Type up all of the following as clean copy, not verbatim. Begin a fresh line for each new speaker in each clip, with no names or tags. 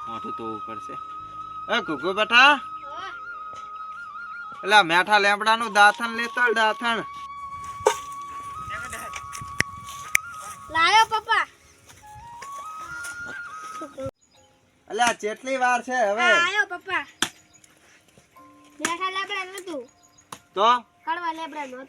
મોટું તો પડશે. એ કુકુ બેટા, એટલે મેઠા લેમડાનું દાથણ લેતો દાથણ
લાયો પપ્પા.
એટલે કેટલી વાર છે હવે?
આયો પપ્પા. મેઠા લેબડા નતું
તો
કડવા લેબડા નતું.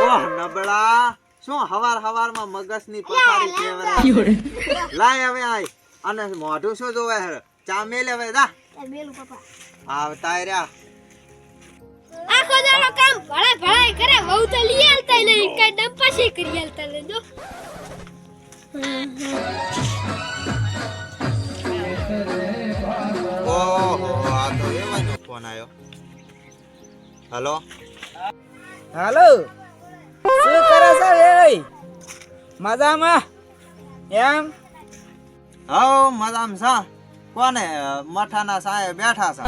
ઓહ નબળા, શું હવાર હવારમાં મગજની પથારી કેવરાય. લાય હવે આય. અને મોઢું શું જોવે હે? ચા મેલે હવે દા.
મેલું પપ્પા.
આવતા રહ્યા.
આખો દાડો કામ ભળાય ભળાય કરે, વહુ તો લઈ આલતા નહીં, કઈ ડંપાસી કરી આલતા નહીં. જો
ઓહો, આ તો એવાનો ફોન આવ્યો. હેલો
હાલો, શું કરે છે ભાઈ? મજામાં એમ?
હા મજામાં છે. કોને મઠાના સાહેબ બેઠા છે?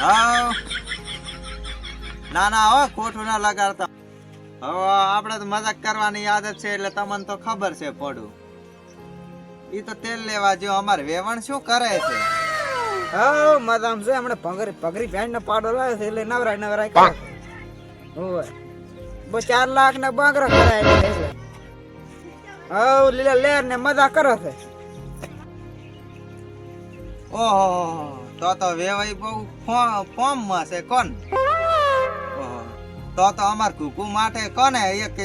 હા ના ના હો, ખોટું ના લગાડતા. હવે આપણે તો મજાક કરવાની આદત છે એટલે તમને તો ખબર છે પડું. ઈ તો તેલ લેવા જો અમારે વેવણ શું કરે છે?
હા મજામાં છે. હમણાં પગરી પેન્ટ ને પાડો લાવે છે એટલે નવરાય કરે. ઓય બો 4 લાખ ના બાંગરા કરાય એટલે. હા લીલા લેર ને મજા કરે છે.
ઓહો, તો વેવાઈ બહુ ફોર્મ માં છે. કોણ? તો અમાર કુકુ માટે કોને એક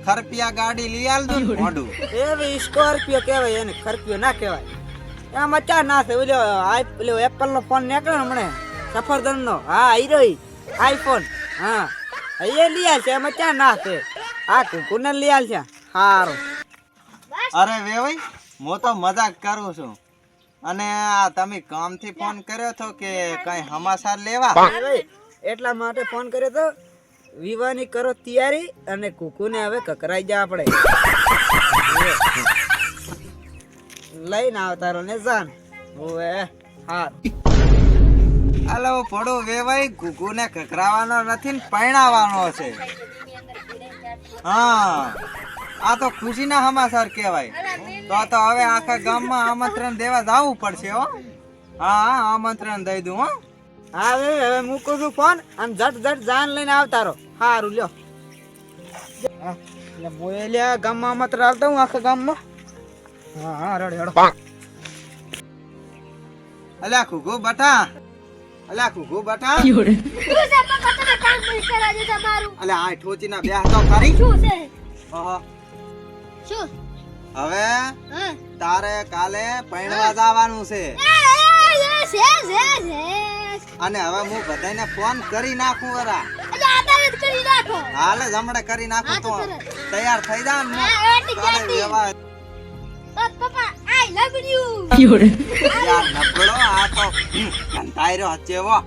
ખરપિયા ગાડી લઈ આલ દો મોઢું.
એવી સ્કોર્પિયો કહેવાય, એને ખરપિયો ના કહેવાય. એમાં ચા ના છે. ઓલો એપલ નો ફોન નીકળ્યો હમણે, સફરજન નો. હા હીરો આઈફોન. હા એ લઈ આલ છે. એમાં ચા ના છે. આ કુકુ ને લઈ આલ છે. હારું.
અરે વેવાઈ, હું તો મજાક કરું છું. અને આ તમે કામથી ફોન કર્યો તો કે કઈ સમાચાર લેવા?
એટલા માટે ફોન કર્યો તો, વિવાની કરો તૈયારી અને કુકુને હવે કકરાઈ જા આપણે. લઈને આવતારો ને જાન. ઓએ હા
હાલો પડો વેવાઈ, કુકુને કકરાવાનો નથી ને પરણાવવાનો છે. હા આ તો ખુશીના સમાચાર કહેવાય. તો હવે આખા ગામમાં આમંત્રણ દેવા જવું પડશે હો. હા આમંત્રણ દઈ દઉં હો.
હા હવે મૂકું છું ફોન. આમ જટ જાન લઈને આવતારો. હારું લ્યો. એટલે મોયલિયા ગામમાં આમંત્રણ આવતા હું આખા ગામમાં. હા રડે હડો.
અલ્યા કુકુ બટા, અલ્યા કુકુ બટા.
શું છે પપ્પા, તમે કામ નહીં કરવા દેતા મારું?
અલ્યા આ ઠોચીના બેહ તો ખરી.
શું છે?
ઓહો,
શું?
હવે
હા
તારે કાલે પરણવા જવાનું છે. અને હવે હું બધાને ફોન કરી નાખું. વરા હાલ જ હમણાં કરી નાખું તો તૈયાર થઈ જા ને કાલે વ્યવહાર. યાર નબળો આ તો કંટાઈ રહ્યો હચેવો.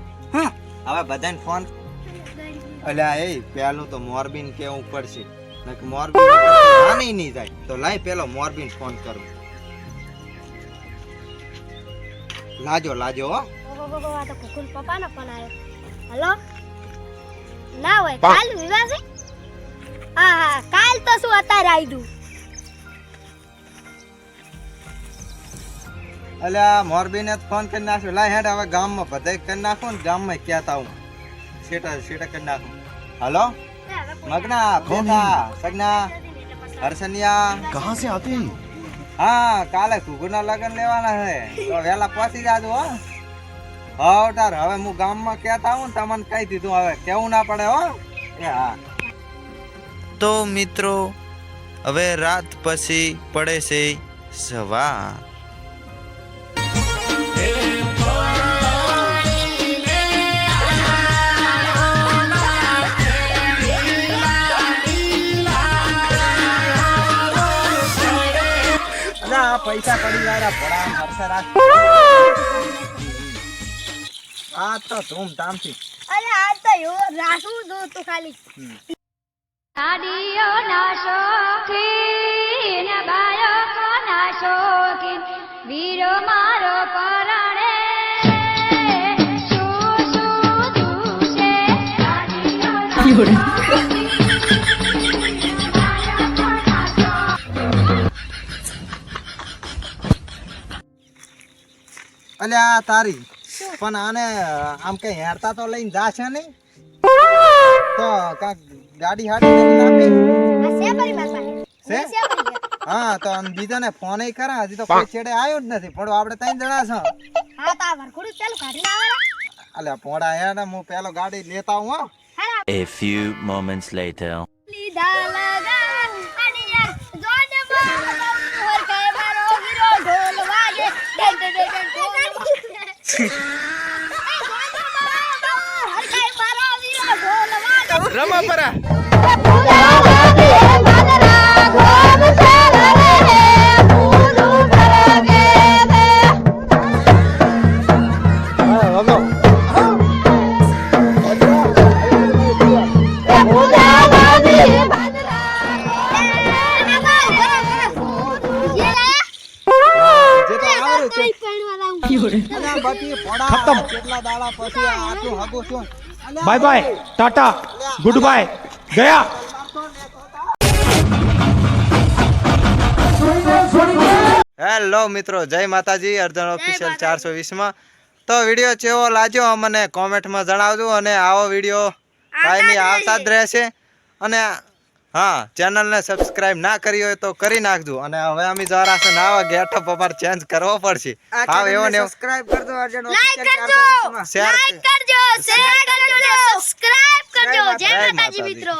હવે બધાને ફોન. અલ્યા એ પેલું તો મોરબીન કેવું પડશે. મોરબી માની નહીં જાય તો લાય પેલો મોરબીન ફોન કરું. લાજો હો.
હેલો ના હોય કાલ વિવાહ છે. હા કાલ તો શું અત્યારે આવી દઉં.
અલ્યા મોરબીને ફોન કરી નાખ્યો. લાય હેડ હવે ગામમાં બધાય કરી નાખો ને ગામમાં ક્યાં આવું સેટા કરી નાખું. હલો મગના બેટા સગના હર્ષનિયા
कहाँ से आते हैं?
હા કાલે કુકુના લગન લેવાના છે તો વહેલા પહોંચી જાજો હો. હા તાર હવે હું ગામમાં કહેતા આવું ને તમને કહી દીધું, હવે કેવું ના પડે હો. એ હા.
તો મિત્રો હવે રાત પછી પડે છે સવાર.
પૈસા પડી ગયા ભડા હરસે રાખ. આ તો ધૂમધામથી.
અરે આ તો એવો રાખવું દો તો ખાલી. ગાડીઓ ના શોખીન બાળકો ના શોખીન વીરો મારો પરણે શું દુશે ગાડીઓ ના
અલ્યા આ તારી પણ આને આમ કઈ હેરતા તો લઈને જાશે નહીં તો કાંક ગાડી હાડી લઈને આપી
આ છે પરી માર પાસે
છે?
છે પરી
હા તો આમ બીજાને ફોન કરા હજી તો કોઈ છેડે આવ્યો જ નથી પણ આપણે 3 જણા છો
હા તા વરખોડું ચાલુ કાઢીને આવરા
અલ્યા પોડા હેને હું પેલો ગાડી લેતા આવું હો
હારા
A few moments later.
લીધા લગા અને યાર જોને હર કે મારો વીરો ઢોલ વાગે ડન ડન ડન હર કે મારો વીરો ઢોલ વાગે
રમા પરા
જે તો આવરું છે અલ્યા બાકી પોડા કેટલા દાડા પછી આ આટલું હગું છું અલ્યા
bye bye tata goodbye गया
હેલો મિત્રો જય માતાજી અર્જુન ઓફિશિયલ 420 માં તો વિડિયો કેવો લાગ્યો અમને કોમેન્ટમાં જણાવજો અને આવો વિડિયો કાયમી આવતા જ રહેશે અને હા ચેનલને સબસ્ક્રાઇબ ના કરી હોય તો કરી નાખજો અને હવે અમે જરા છે નાવા ગેટઅપ પર ચેન્જ કરવો પડશે હા એવો ને
સબસ્ક્રાઇબ કરજો અર્જુન
લાઈક
ઓફિશિયલ
કરજો
420 માં
શેર
લાઈક કરજો શેર કરજો સબસ્ક્રાઇબ કરજો જય
જય
માતાજી
માતાજી.
મિત્રો